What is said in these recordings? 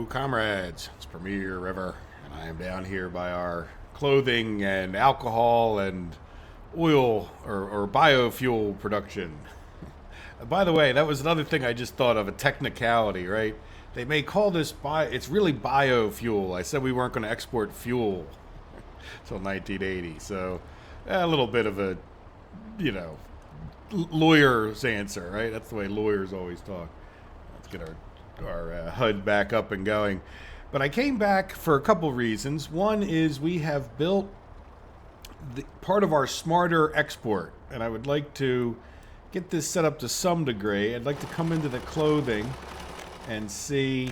comrades. It's Premier River, and I am down here by our clothing and alcohol and oil or biofuel production. By the way, that was another thing I just thought of, a technicality, right? They may call this it's really biofuel. I said we weren't going to export fuel until 1980, so a little bit of a, you know, lawyer's answer, right? That's the way lawyers always talk. Let's get our HUD back up and going. But I came back for a couple reasons. One is we have built part of our smarter export, and I would like to get this set up to some degree. I'd like to come into the clothing and see,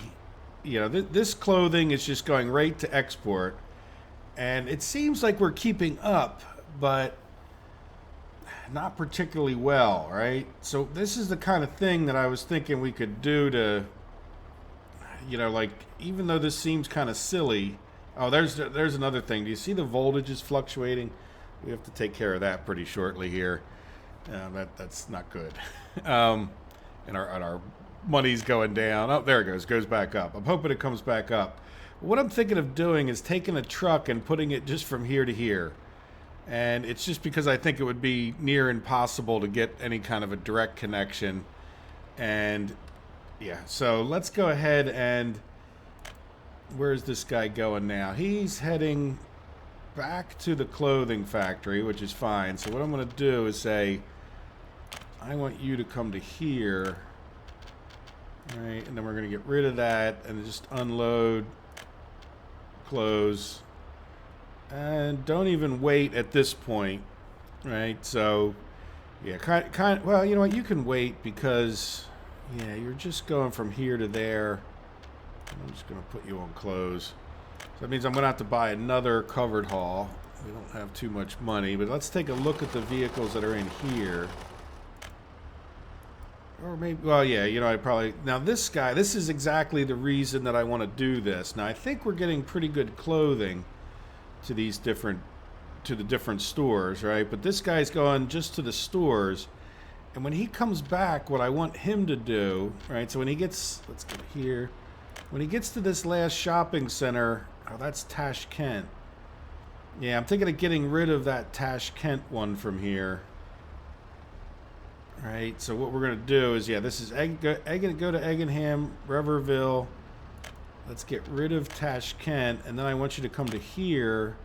you know, this clothing is just going right to export, and it seems like we're keeping up, but not particularly well, right? So this is the kind of thing that I was thinking we could do to, you know, like, even though this seems kind of silly. Oh, there's another thing. Do you see the voltage is fluctuating? We have to take care of that pretty shortly here. That's not good. And our money's going down. Oh, there it goes back up. I'm hoping it comes back up. What I'm thinking of doing is taking a truck and putting it just from here to here. And it's just because I think it would be near impossible to get any kind of a direct connection. And yeah, so let's go ahead and, where's this guy going now? He's heading back to the clothing factory, which is fine. So what I'm going to do is say, I want you to come to here, right? And then we're going to get rid of that and just unload, close, and don't even wait at this point, right? So yeah, well, you know what? You can wait because, yeah, you're just going from here to there. I'm just going to put you on close. So that means I'm going to have to buy another covered haul. We don't have too much money, but let's take a look at the vehicles that are in here. Or maybe, well, yeah, you know, now this guy, this is exactly the reason that I want to do this. Now, I think we're getting pretty good clothing to the different stores, right? But this guy's going just to the stores. And when he comes back, what I want him to do, right? So when he gets, let's get here. When he gets to this last shopping center, oh, that's Tashkent. Yeah, I'm thinking of getting rid of that Tashkent one from here. Right, so what we're going to do is, yeah, this is go to Eggenham, Reverville. Let's get rid of Tashkent, and then I want you to come to here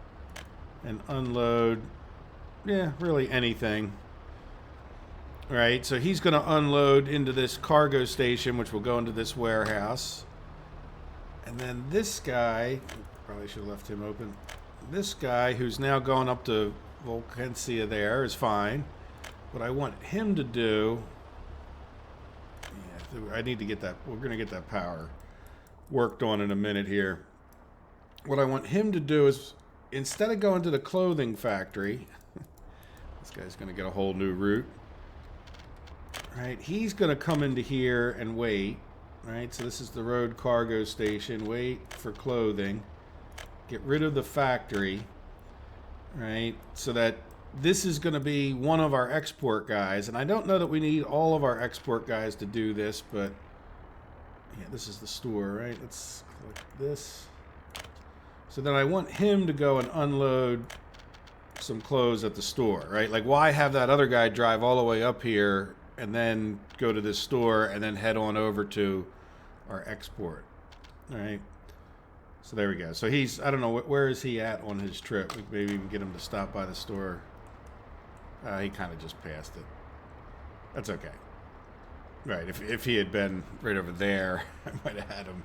and unload, yeah, really anything. Right, so he's going to unload into this cargo station, which will go into this warehouse. And then this guy, probably should have left him open. This guy, who's now going up to Volcancia there, is fine. What I want him to do, yeah, I need to get that, we're going to get that power worked on in a minute here. What I want him to do is, instead of going to the clothing factory, this guy's going to get a whole new route. Right, he's going to come into here and wait. Right, so this is the road cargo station. Wait for clothing. Get rid of the factory. Right, so that this is going to be one of our export guys. And I don't know that we need all of our export guys to do this, but yeah, this is the store, right? Let's click this. So then I want him to go and unload some clothes at the store, right? Like, why have that other guy drive all the way up here and then go to this store and then head on over to our export? All right. So there we go. So he's, I don't know, where is he at on his trip? We maybe even get him to stop by the store. He kind of just passed it. That's okay. Right. If he had been right over there, I might have had him.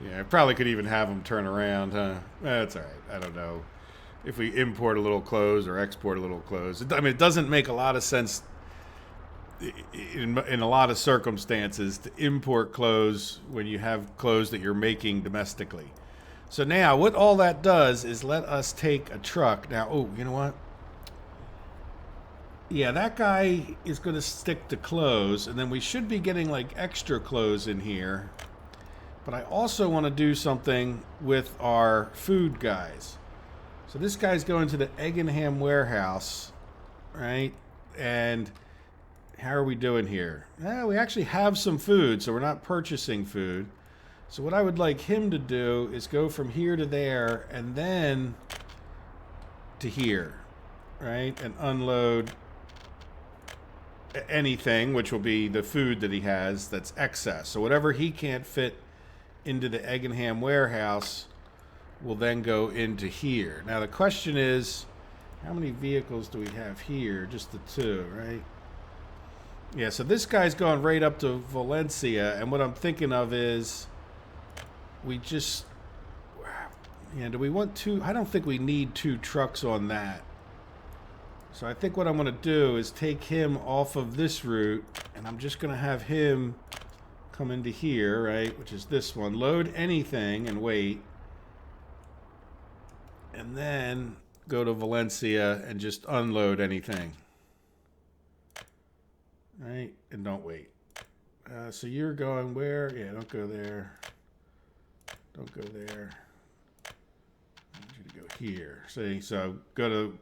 Yeah, I probably could even have him turn around, huh? That's all right. I don't know. If we import a little clothes or export a little clothes. I mean, it doesn't make a lot of sense in a lot of circumstances to import clothes when you have clothes that you're making domestically. So now what all that does is let us take a truck. Now, oh, you know what? Yeah, that guy is going to stick to clothes, and then we should be getting like extra clothes in here. But I also want to do something with our food guys. So this guy's going to the Eggenham warehouse, right? And how are we doing here? We actually have some food, so we're not purchasing food. So what I would like him to do is go from here to there and then to here, right? And unload anything, which will be the food that he has that's excess. So whatever he can't fit into the Egg and Ham warehouse will then go into here. Now the question is, how many vehicles do we have here? Just the two, right? Yeah, so this guy's going right up to Valencia, and what I'm thinking of is we just, yeah, do we want two? I don't think we need two trucks on that. So I think what I'm going to do is take him off of this route, and I'm just going to have him come into here, right, which is this one. Load anything and wait. And then go to Valencia and just unload anything. Right? And don't wait. So you're going where? Yeah, don't go there. Don't go there. I want you to go here. See, so go to...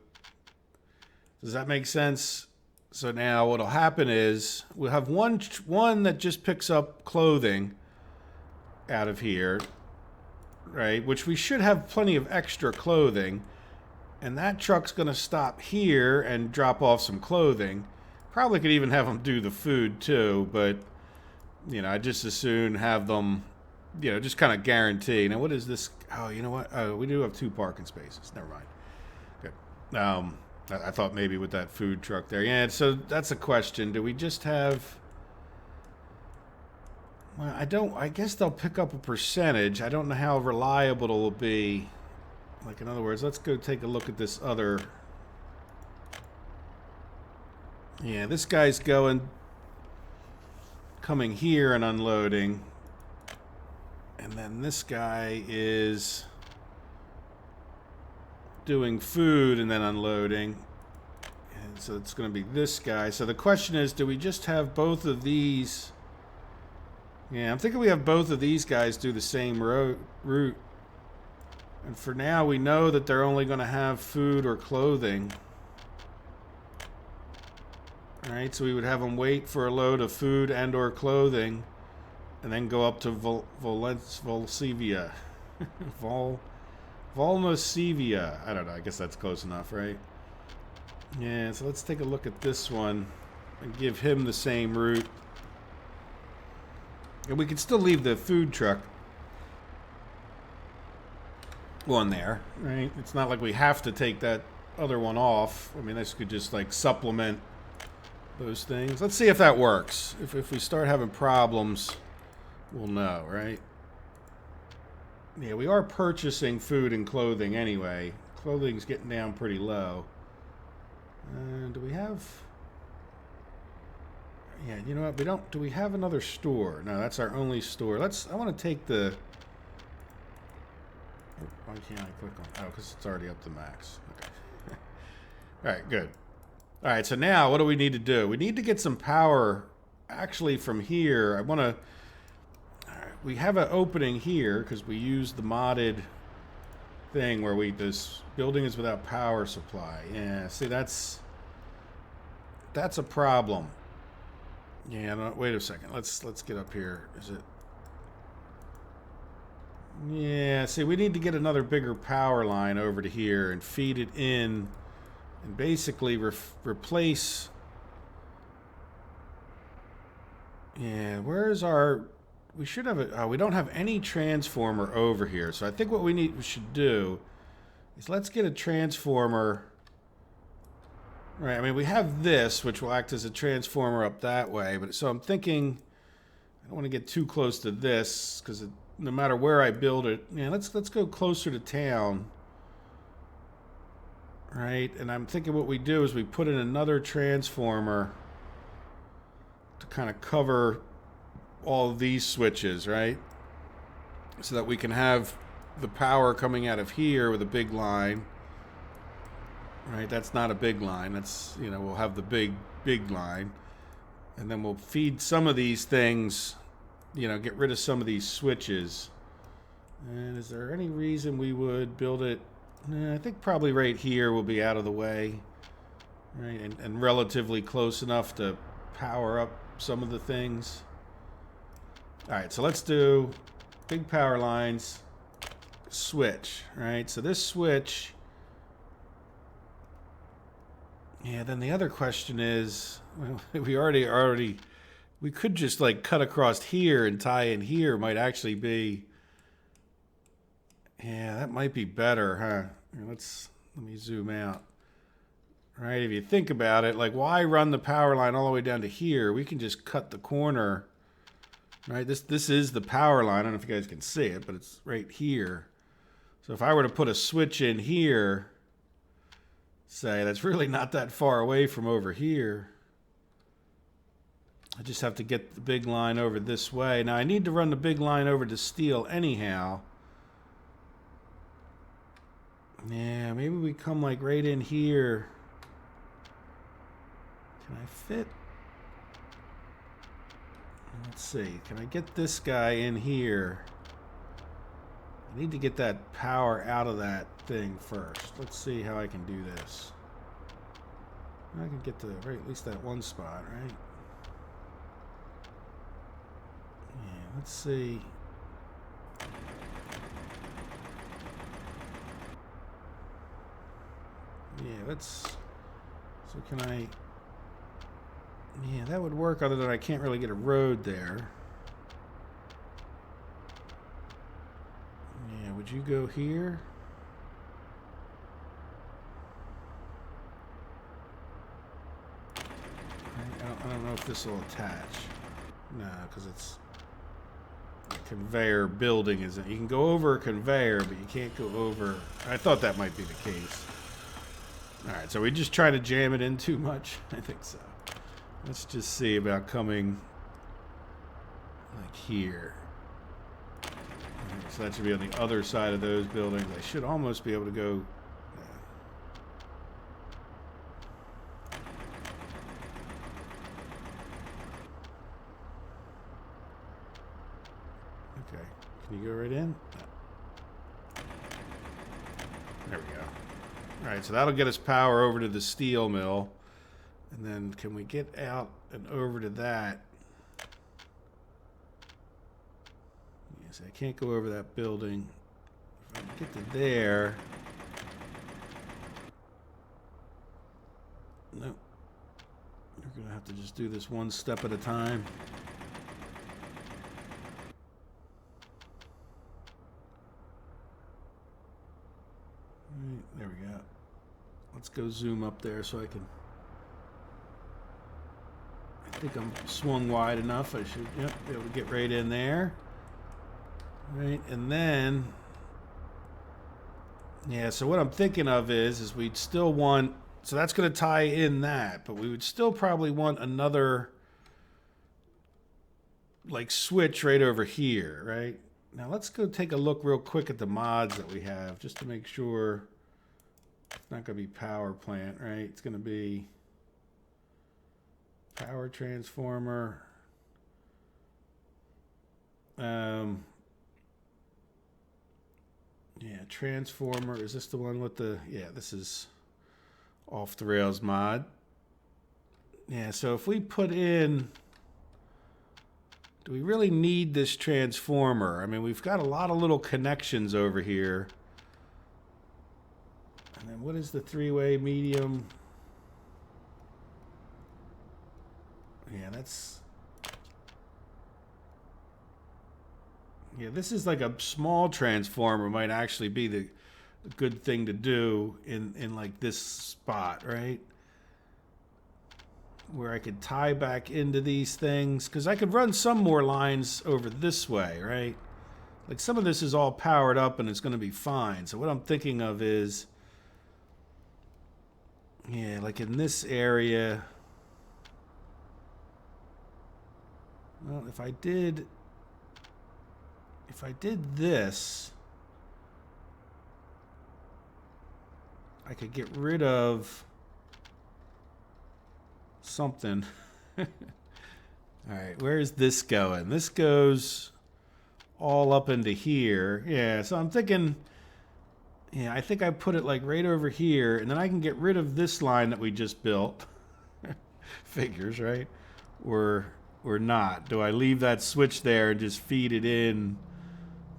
Does that make sense? So now what'll happen is we'll have one that just picks up clothing out of here, right? Which we should have plenty of extra clothing. And that truck's going to stop here and drop off some clothing. Probably could even have them do the food too, but, you know, I just as soon have them, you know, just kind of guarantee. Now, what is this? Oh, you know what? Oh, we do have 2 parking spaces. Never mind. Good. I thought maybe with that food truck there. Yeah, so that's a question. Do we just have... Well, I guess they'll pick up a percentage. I don't know how reliable it'll be. Like, in other words, let's go take a look at this other... Yeah, this guy's coming here and unloading. And then this guy is doing food and then unloading. And so it's going to be this guy. So the question is, do we just have both of these? Yeah, I'm thinking we have both of these guys do the same route. And for now, we know that they're only going to have food or clothing. All right, so we would have them wait for a load of food and or clothing, and then go up to Volsevia. Volnosevia. I don't know. I guess that's close enough, right? Yeah, so let's take a look at this one and give him the same route. And we can still leave the food truck one there, right? It's not like we have to take that other one off. I mean, this could just like supplement those things. Let's see if that works. If we start having problems, we'll know, right? Yeah, we are purchasing food and clothing anyway. Clothing's getting down pretty low. Do we have... Yeah, you know what? We don't... Do we have another store? No, that's our only store. I want to take the... Why can't I click on... Oh, because it's already up to max. Okay. Alright, good. Alright, so now what do we need to do? We need to get some power actually from here. I want to... We have an opening here because we use the modded thing where this building is without power supply. Yeah, see, that's a problem. Yeah, no, wait a second. Let's get up here. Is it? Yeah, see, we need to get another bigger power line over to here and feed it in and basically replace... Yeah, where's our... We should have a... we don't have any transformer over here. So I think what we should do is let's get a transformer... Right, I mean, we have this, which will act as a transformer up that way. But so I'm thinking... I don't want to get too close to this, because no matter where I build it... Yeah, let's go closer to town. Right, and I'm thinking what we do is we put in another transformer to kind of cover all of these switches, right? So that we can have the power coming out of here with a big line. Right, that's not a big line. That's, you know, we'll have the big line. And then we'll feed some of these things, you know, get rid of some of these switches. And is there any reason we would build it? I think probably right here will be out of the way. Right, and relatively close enough to power up some of the things. Alright, so let's do big power lines, switch, right? So this switch, yeah, then the other question is, well, we could just like cut across here and tie in here might actually be, yeah, that might be better, huh? Here, let me zoom out. Right, if you think about it, like why run the power line all the way down to here? We can just cut the corner. Right, this is the power line. I don't know if you guys can see it, but it's right here. So if I were to put a switch in here, say, that's really not that far away from over here. I just have to get the big line over this way. Now I need to run the big line over to steel anyhow. Yeah, maybe we come like right in here. Can I fit? Let's see. Can I get this guy in here? I need to get that power out of that thing first. Let's see how I can do this. I can get to right, at least that one spot, right? Yeah, let's see. Yeah, let's... So can I... Yeah, that would work, other than I can't really get a road there. Yeah, would you go here? I don't know if this will attach. No, because it's a conveyor building, isn't it? You can go over a conveyor, but you can't go over... I thought that might be the case. Alright, so we just try to jam it in too much? I think so. Let's just see about coming like here. Right, so that should be on the other side of those buildings. I should almost be able to go. Okay, can you go right in? There we go. All right, so that'll get us power over to the steel mill. And then can we get out and over to that? Yes, I can't go over that building. If I can get to there. Nope. We're going to have to just do this one step at a time. All right, there we go. Let's go zoom up there so I can... I think I'm swung wide enough. I should, yep, be able to get right in there. Right, and then, yeah, so what I'm thinking of is we'd still want, so that's going to tie in that, but we would still probably want another, like, switch right over here, right? Now let's go take a look real quick at the mods that we have, just to make sure it's not going to be power plant, right? It's going to be power transformer. Yeah, transformer. Is this the one with the... Yeah, this is off the rails mod. Yeah, so if we put in... Do we really need this transformer? I mean, we've got a lot of little connections over here. And then what is the three-way medium? Yeah, that's... Yeah, this is like a small transformer might actually be the good thing to do in like this spot, right? Where I could tie back into these things. Because I could run some more lines over this way, right? Like some of this is all powered up and it's going to be fine. So what I'm thinking of is... Yeah, like in this area... Well, if I did this, I could get rid of something. All right, where is this going? This goes all up into here. Yeah, so I'm thinking, yeah, I think I put it like right over here, and then I can get rid of this line that we just built. Figures, right? Or not. Do I leave that switch there and just feed it in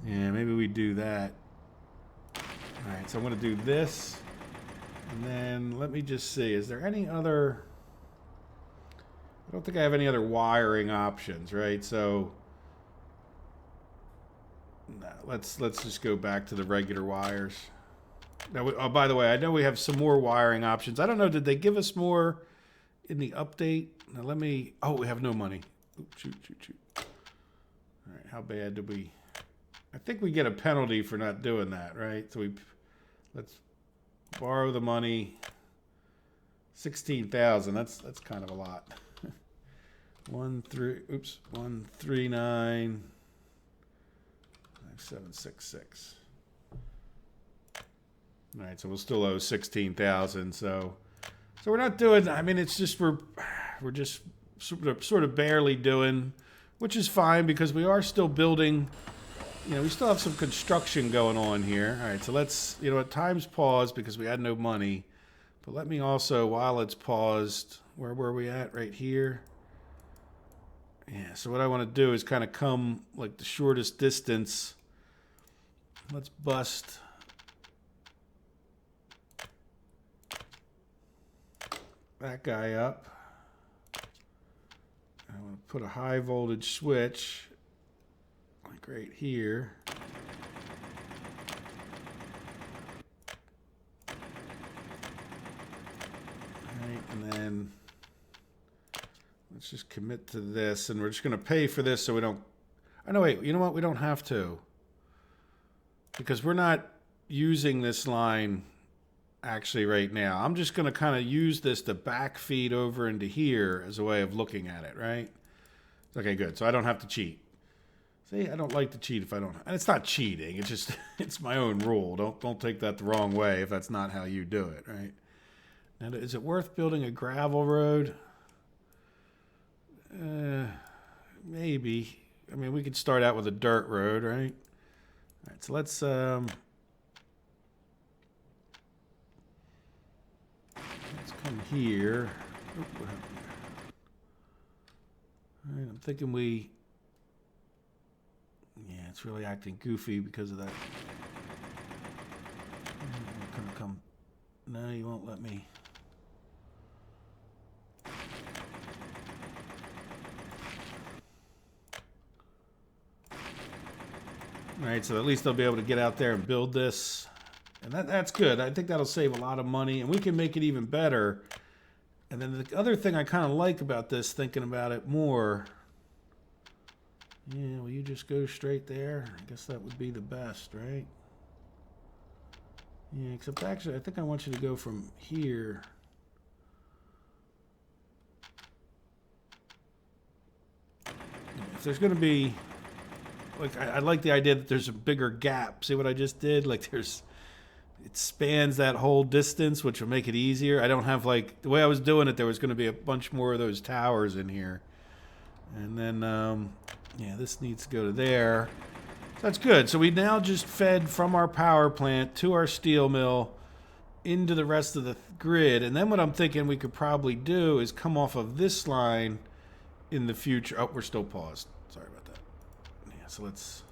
Yeah, maybe we do that. Alright, so I'm going to do this. And then let me just see. Is there any other... I don't think I have any other wiring options, right? So... No, let's just go back to the regular wires. Now, oh, by the way, I know we have some more wiring options. I don't know, did they give us more in the update? Now let me... Oh, we have no money. Oops, shoot. Alright, how bad did we... I think we get a penalty for not doing that, right? So let's borrow the money. 16,000. That's kind of a lot. 139 766. All right, so we'll still owe 16,000. So we're not doing. I mean, it's just we're just sort of barely doing, which is fine because we are still building. You know, we still have some construction going on here. All right, so let's, you know, at times pause because we had no money. But let me also, while it's paused, where were we at? Right here. Yeah, so what I want to do is kind of come like the shortest distance. Let's bust that guy up. I want to put a high voltage switch. Like right here. Right, and then let's just commit to this, and we're just going to pay for this so we don't... Oh, no, wait, you know what? We don't have to. Because we're not using this line actually right now. I'm just going to kind of use this to backfeed over into here as a way of looking at it, right? Okay, good. So I don't have to cheat. See, I don't like to cheat if I don't. And it's not cheating. It's just it's my own rule. Don't take that the wrong way if that's not how you do it, right? Now, is it worth building a gravel road? Maybe. I mean, we could start out with a dirt road, right? All right, so let's come here. Oop, what happened there? All right, I'm thinking we... Yeah, it's really acting goofy because of that. I'm gonna come... No, you won't let me. All right, so at least they'll be able to get out there and build this. And that's good. I think that'll save a lot of money, and we can make it even better. And then the other thing I kind of like about this, thinking about it more... Yeah, will you just go straight there? I guess that would be the best, right? Yeah, except actually, I think I want you to go from here. Yeah, if there's going to be... Like, I like the idea that there's a bigger gap. See what I just did? Like, there's... It spans that whole distance, which will make it easier. I don't have, like... The way I was doing it, there was going to be a bunch more of those towers in here. And then... yeah, this needs to go to there. So that's good. So we now just fed from our power plant to our steel mill into the rest of the grid. And then what I'm thinking we could probably do is come off of this line in the future. Oh, we're still paused. Sorry about that. Yeah, so let's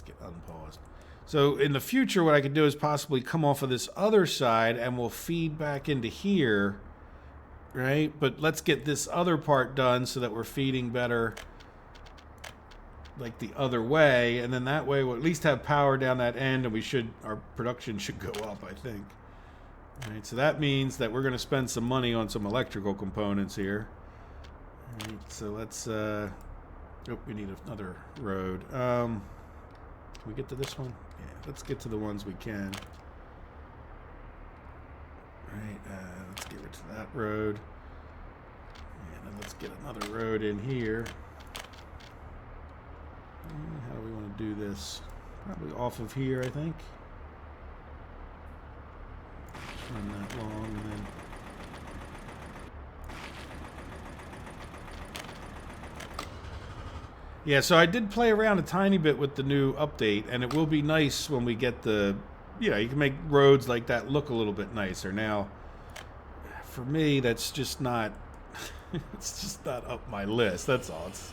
get unpaused. So in the future, what I could do is possibly come off of this other side and we'll feed back into here, right? But let's get this other part done so that we're feeding better like the other way, and then that way we'll at least have power down that end, and our production should go up, I think. All right, so that means that we're going to spend some money on some electrical components here. All right, so let's oh, we need another road. Can we get to this one? Yeah, let's get to the ones we can. All right, let's get rid of that road. And then let's get another road in here. How do we want to do this? Probably off of here, I think. Just run that long and then... Yeah, so I did play around a tiny bit with the new update, and it will be nice when we get the... You know, you can make roads like that look a little bit nicer. Now, for me, that's just not... it's just not up my list, that's all. It's...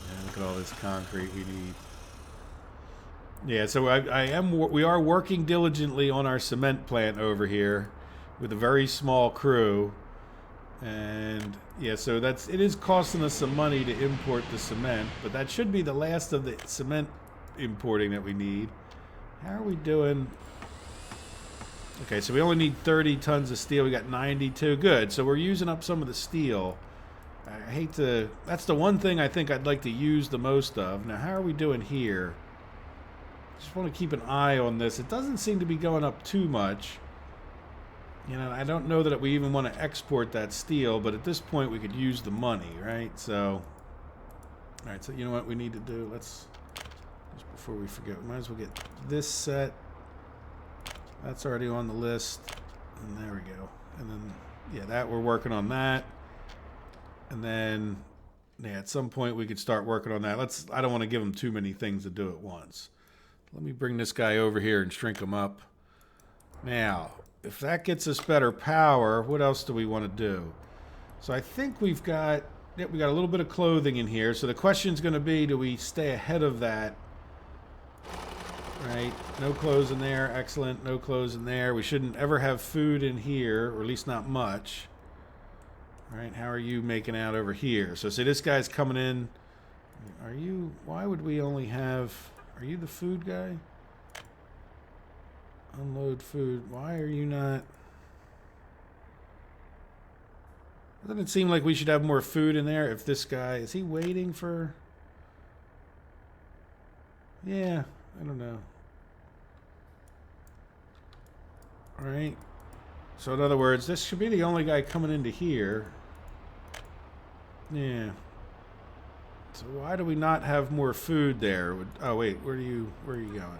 Yeah, look at all this concrete we need. Yeah, so we are working diligently on our cement plant over here with a very small crew. And yeah, so it is costing us some money to import the cement, but that should be the last of the cement importing that we need. How are we doing? Okay, so we only need 30 tons of steel. We got 92. Good. So we're using up some of the steel. I hate to... That's the one thing I think I'd like to use the most of. Now, how are we doing here? Just want to keep an eye on this. It doesn't seem to be going up too much. You know, I don't know that we even want to export that steel, but at this point we could use the money, right? So, all right, so you know what we need to do? Let's, just before we forget, we might as well get this set. That's already on the list. And there we go. And then, yeah, that we're working on that. And then, yeah, at some point we could start working on that. I don't want to give them too many things to do at once. Let me bring this guy over here and shrink him up. Now, if that gets us better power, what else do we want to do? So I think we got a little bit of clothing in here. So the question's going to be, do we stay ahead of that? Right, no clothes in there. Excellent, no clothes in there. We shouldn't ever have food in here, or at least not much. All right, how are you making out over here? So see, this guy's coming in. Are you, why would we only have, are you the food guy? Unload food. Why are you not? Doesn't it seem like we should have more food in there if this guy... Is he waiting for... Yeah, I don't know. Alright. So in other words, this should be the only guy coming into here. Yeah. So why do we not have more food there? Oh wait, where are you going?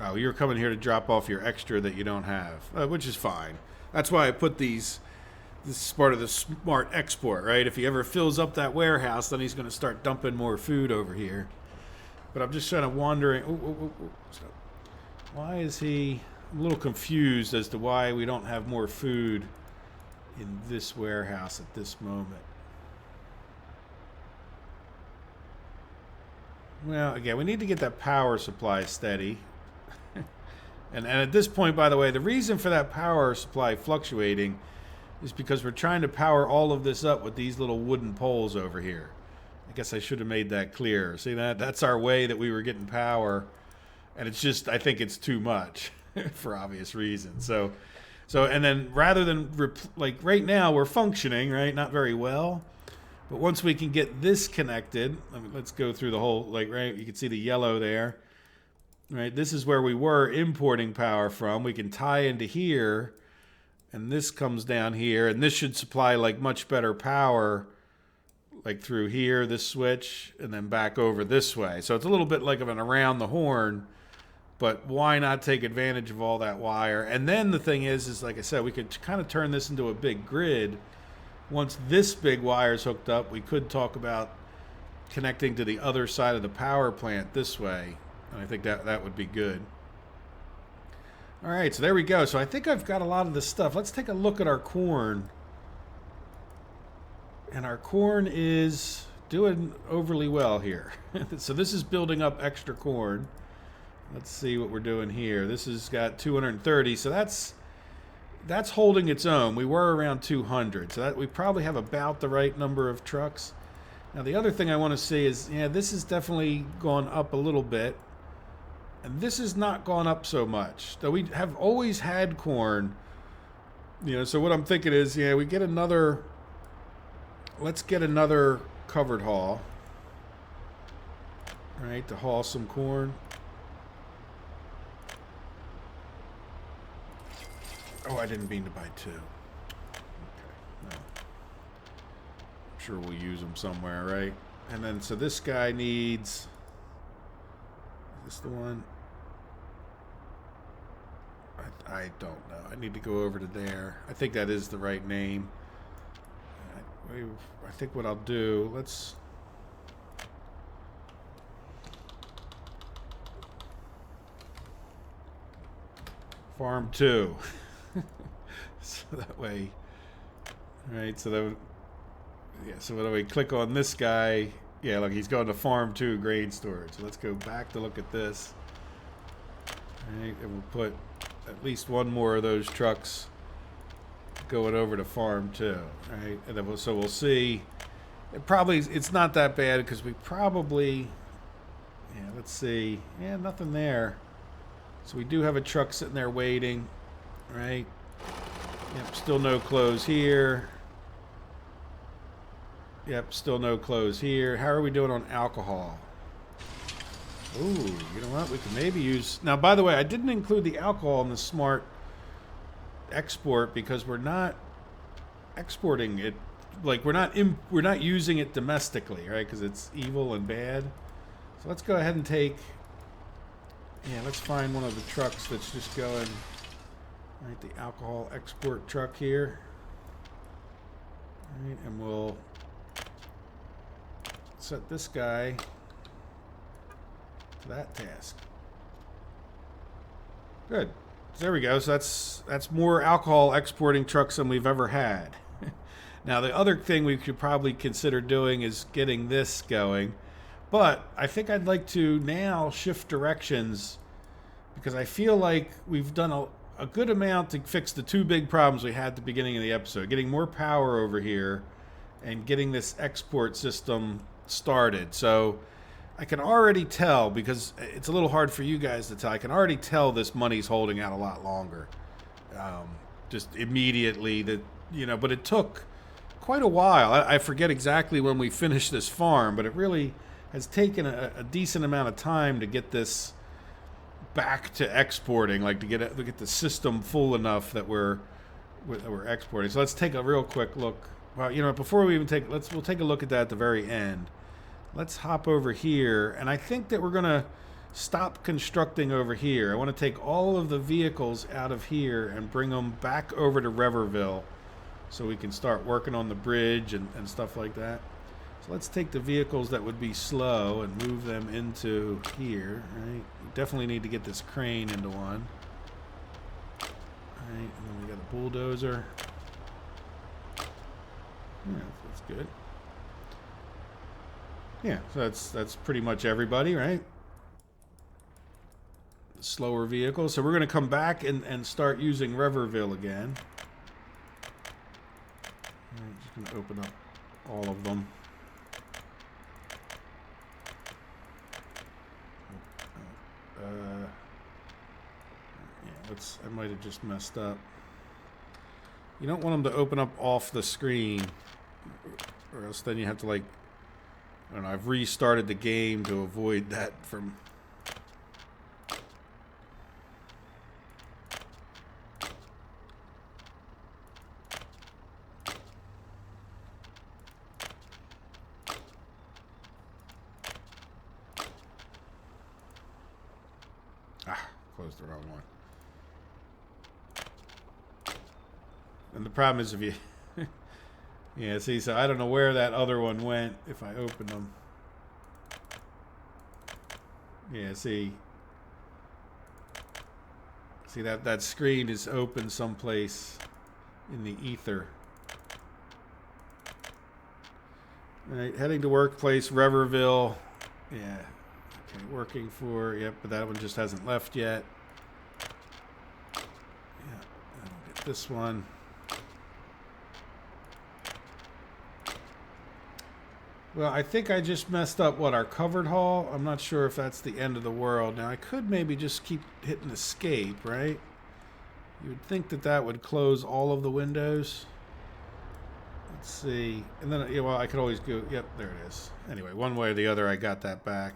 Oh, you're coming here to drop off your extra that you don't have, which is fine. That's why I put these. This is part of the smart export, right? If he ever fills up that warehouse, then he's going to start dumping more food over here. But I'm just kind of wondering. Why is he? I'm a little confused as to why we don't have more food in this warehouse at this moment. Well, again, we need to get that power supply steady. And at this point, by the way, the reason for that power supply fluctuating is because we're trying to power all of this up with these little wooden poles over here. I guess I should have made that clear. See that? That's our way that we were getting power. And it's just, I think it's too much for obvious reasons. So, and then rather than, like right now we're functioning, right? Not very well. But once we can get this connected, let's go through the whole, like, right? You can see the yellow there. Right, this is where we were importing power from. We can tie into here, and this comes down here, and this should supply like much better power, like through here, this switch, and then back over this way. So it's a little bit like of an around the horn, but why not take advantage of all that wire? And then the thing is like I said, we could kind of turn this into a big grid. Once this big wire is hooked up, we could talk about connecting to the other side of the power plant this way. And I think that would be good. All right, so there we go. So I think I've got a lot of this stuff. Let's take a look at our corn. And our corn is doing overly well here. So this is building up extra corn. Let's see what we're doing here. This has got 230. So that's holding its own. We were around 200. So that we probably have about the right number of trucks. Now the other thing I want to see is, yeah, this has definitely gone up a little bit. And this has not gone up so much. Though we have always had corn. You know, so what I'm thinking is, yeah, we get another... Let's get another covered haul. All right, to haul some corn. Oh, I didn't mean to buy two. Okay, no. I'm sure we'll use them somewhere, right? And then, so this guy needs... Is this the one? I don't know. I need to go over to there. I think that is the right name. I think what I'll do, let's... Farm 2. So that way... Alright, so that would... Yeah, so when we click on this guy, Yeah, look, he's going to Farm 2 grain storage. So let's go back to look at this. All right, and we'll put at least one more of those trucks going over to Farm 2. Right, and then so we'll see. It's not that bad because we probably, yeah, let's see. Yeah, nothing there. So we do have a truck sitting there waiting, right? Yep, still no close here. Yep, still no close here. How are we doing on alcohol? Ooh, you know what? We can maybe use... Now, by the way, I didn't include the alcohol in the smart export because we're not exporting it. Like, we're not using it domestically, right? Because it's evil and bad. So let's go ahead and take... Yeah, let's find one of the trucks that's just going... Right, the alcohol export truck here. All right, and we'll set this guy to that task. Good. So there we go. So that's more alcohol exporting trucks than we've ever had. Now, the other thing we could probably consider doing is getting this going. But I think I'd like to now shift directions because I feel like we've done a good amount to fix the two big problems we had at the beginning of the episode. Getting more power over here and getting this export system started. So I can already tell, because it's a little hard for you guys to tell, I can already tell this money's holding out a lot longer. Just immediately, that, you know, but it took quite a while. I forget exactly when we finished this farm, but it really has taken a decent amount of time to get this back to exporting, like to get the system full enough that we're exporting. So let's take a real quick look. Well, you know, before we even we'll take a look at that at the very end. Let's hop over here, and I think that we're gonna stop constructing over here. I want to take all of the vehicles out of here and bring them back over to Reverville so we can start working on the bridge and stuff like that. So let's take the vehicles that would be slow and move them into here, right? We definitely need to get this crane into one. All right, and then we got a bulldozer. Yeah, that's good. Yeah, so that's pretty much everybody, right? Slower vehicles. So we're going to come back and start using Reverville again. I'm just going to open up all of them. Yeah, I might have just messed up. You don't want them to open up off the screen, or else then you have to, like, I don't know, I've restarted the game to avoid that from... Closed the wrong one. And the problem is if you... Yeah, see, so I don't know where that other one went if I open them. Yeah, see. See, that screen is open someplace in the ether. All right, heading to workplace, Reverville. Yeah. Okay, working for, yep, but that one just hasn't left yet. Yeah, I'll get this one. Well, I think I just messed up, our covered haul? I'm not sure if that's the end of the world. Now, I could maybe just keep hitting escape, right? You would think that would close all of the windows. Let's see. And then, yeah, well, I could always go, yep, there it is. Anyway, one way or the other, I got that back.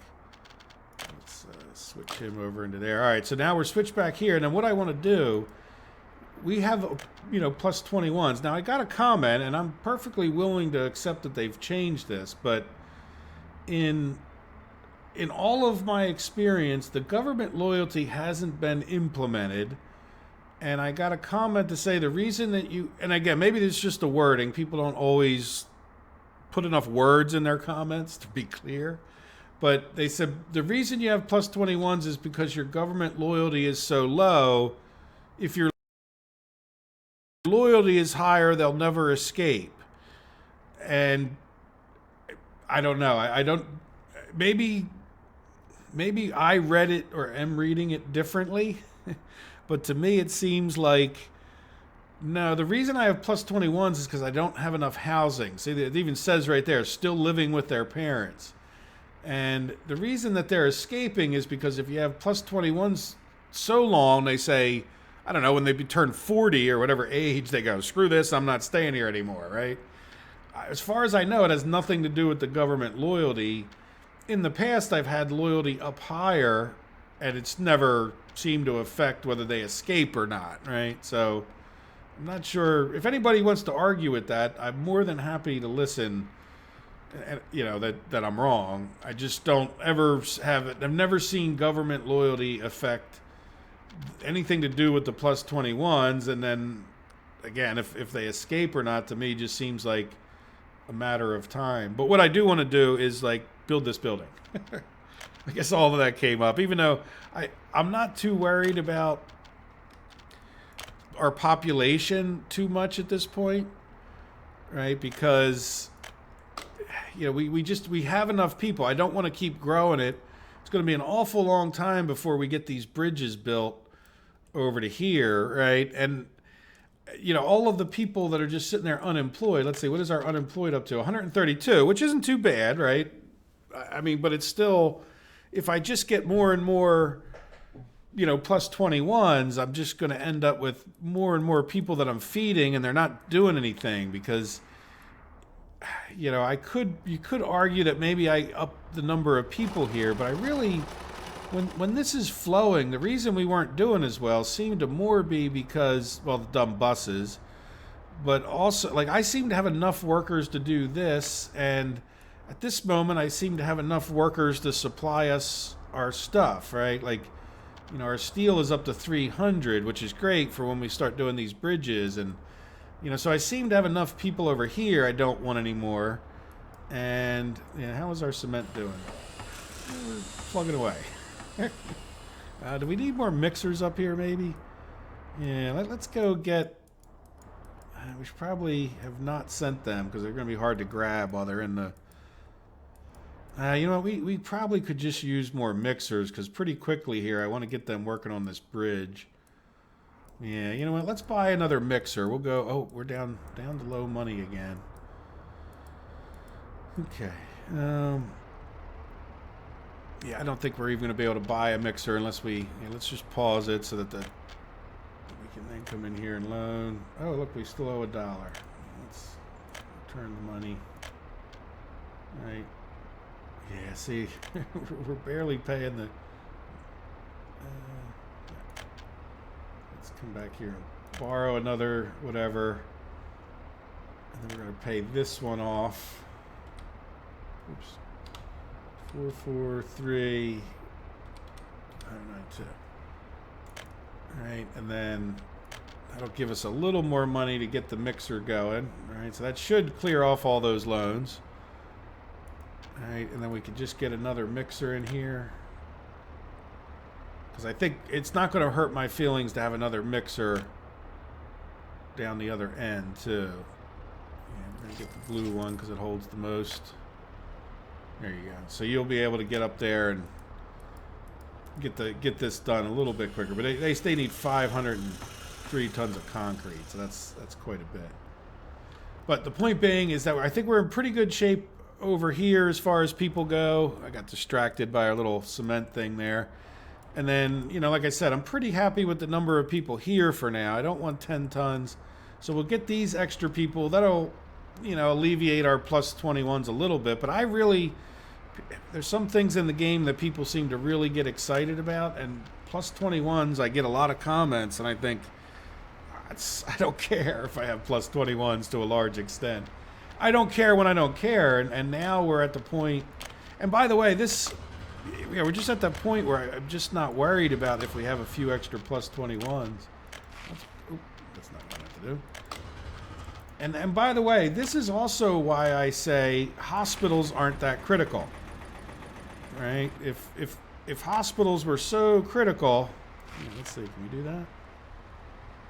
Let's switch him over into there. All right, so now we're switched back here. And then what I want to do, we have, you know, plus 21s. Now, I got a comment, and I'm perfectly willing to accept that they've changed this, but in all of my experience, the government loyalty hasn't been implemented. And I got a comment to say the reason that you, and again, maybe it's just the wording. People don't always put enough words in their comments to be clear. But they said the reason you have plus 21s is because your government loyalty is so low. If your loyalty is higher, they'll never escape. And I don't know. I don't. Maybe I read it or am reading it differently, but to me it seems like no. The reason I have plus 21s is because I don't have enough housing. See, it even says right there, still living with their parents. And the reason that they're escaping is because if you have plus 21s so long, they say, I don't know, when they turn 40 or whatever age, they go, screw this, I'm not staying here anymore, right? As far as I know, it has nothing to do with the government loyalty. In the past, I've had loyalty up higher, and it's never seemed to affect whether they escape or not, right? So I'm not sure. If anybody wants to argue with that, I'm more than happy to listen. You know, that I'm wrong. I just don't ever have it. I've never seen government loyalty affect anything to do with the plus 21s. And then again, if they escape or not, to me just seems like a matter of time. But what I do want to do is like build this building. I guess all of that came up, even though I'm not too worried about our population too much at this point, right? Because you know, we have enough people. I don't want to keep growing it. It's going to be an awful long time before we get these bridges built over to here, right? And you know, all of the people that are just sitting there unemployed. Let's see, what is our unemployed up to? 132, which isn't too bad, right? I mean, but it's still, if I just get more and more, you know, plus 21s, I'm just going to end up with more and more people that I'm feeding, and they're not doing anything because, you know, you could argue that maybe I up the number of people here, but I really, when this is flowing, the reason we weren't doing as well seemed to more be because, well, the dumb buses, but also, like, I seem to have enough workers to do this, and at this moment, I seem to have enough workers to supply us our stuff, right? Like, you know, our steel is up to 300, which is great for when we start doing these bridges, and you know, so I seem to have enough people over here I don't want anymore. And, you know, how is our cement doing? We're plugging away. Do we need more mixers up here, maybe? Yeah, let's go get... we should probably have not sent them, because they're going to be hard to grab while they're in the... you know what, we probably could just use more mixers, because pretty quickly here, I want to get them working on this bridge. Yeah, you know what? Let's buy another mixer. We'll go... Oh, we're down to low money again. Okay. Yeah, I don't think we're even going to be able to buy a mixer unless we... Yeah, let's just pause it so that we can then come in here and loan. Oh, look, we still owe $1. Let's return the money. All right. Yeah, see, we're barely paying the... come back here and borrow another whatever, and then we're going to pay this one off. Oops. 443 992. All right, and then that'll give us a little more money to get the mixer going. All right, so that should clear off all those loans. All right, and then we could just get another mixer in here. Because I think it's not going to hurt my feelings to have another mixer down the other end, too. Yeah, we're going to get the blue one because it holds the most. There you go. So you'll be able to get up there and get this done a little bit quicker. But they need 503 tons of concrete, so that's quite a bit. But the point being is that I think we're in pretty good shape over here as far as people go. I got distracted by our little cement thing there. And then, you know, like I said, I'm pretty happy with the number of people here for now. I don't want 10 tons. So we'll get these extra people. That'll, you know, alleviate our plus 21s a little bit. But I really, there's some things in the game that people seem to really get excited about. And plus 21s, I get a lot of comments. And I think, I don't care if I have plus 21s to a large extent. I don't care when I don't care. And now we're at the point, and by the way, this... Yeah, we're just at that point where I'm just not worried about if we have a few extra plus 21s. That's not what I meant to do. And by the way, this is also why I say hospitals aren't that critical, right? If hospitals were so critical, let's see, can we do that?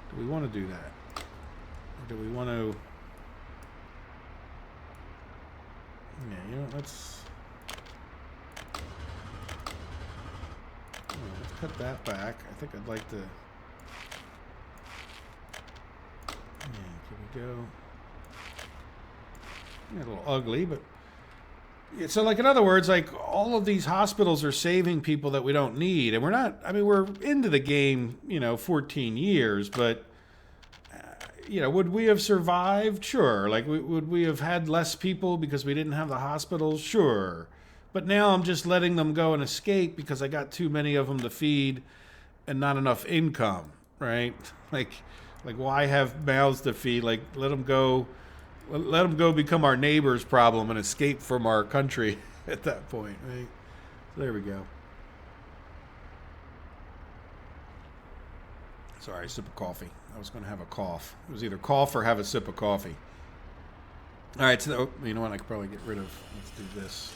Do we want to do that, or do we want to? Yeah, let's cut that back. I think I'd like to. Yeah, can we go? Yeah, a little ugly, but yeah, so like in other words, like all of these hospitals are saving people that we don't need, and we're not. I mean, we're into the game, 14 years, but would we have survived? Sure. Like, would we have had less people because we didn't have the hospitals? Sure. But now I'm just letting them go and escape because I got too many of them to feed and not enough income, right? Like why have mouths to feed? Like, let them go. Let them go become our neighbor's problem and escape from our country at that point, right? So there we go. Sorry, sip of coffee. I was going to have a cough. It was either cough or have a sip of coffee. All right, so you know what? I could probably get rid of. Let's do this.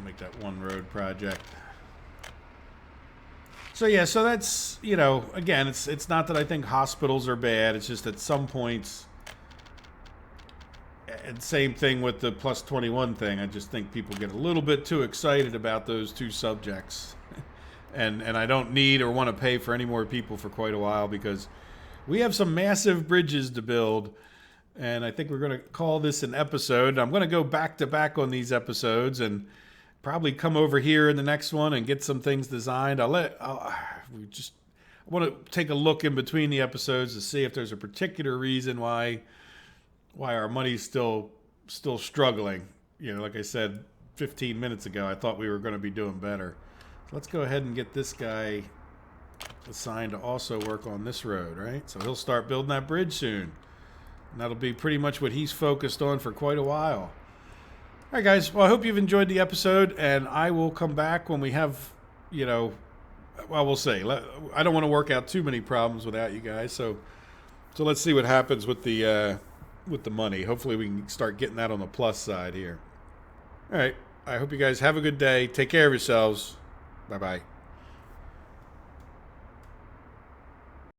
Make that one road project. So yeah, so that's again, it's not that I think hospitals are bad. It's just at some points, and same thing with the plus 21 thing. I just think people get a little bit too excited about those two subjects. And I don't need or want to pay for any more people for quite a while because we have some massive bridges to build. And I think we're going to call this an episode. I'm going to go back to back on these episodes and probably come over here in the next one and get some things designed. I want to take a look in between the episodes to see if there's a particular reason why our money's still struggling. Like I said 15 minutes ago, I thought we were going to be doing better. Let's go ahead and get this guy assigned to also work on this road, right? So he'll start building that bridge soon. And that'll be pretty much what he's focused on for quite a while. All right, guys. Well, I hope you've enjoyed the episode, and I will come back when we have, well, we'll see. I don't want to work out too many problems without you guys. So let's see what happens with the money. Hopefully we can start getting that on the plus side here. All right. I hope you guys have a good day. Take care of yourselves. Bye-bye.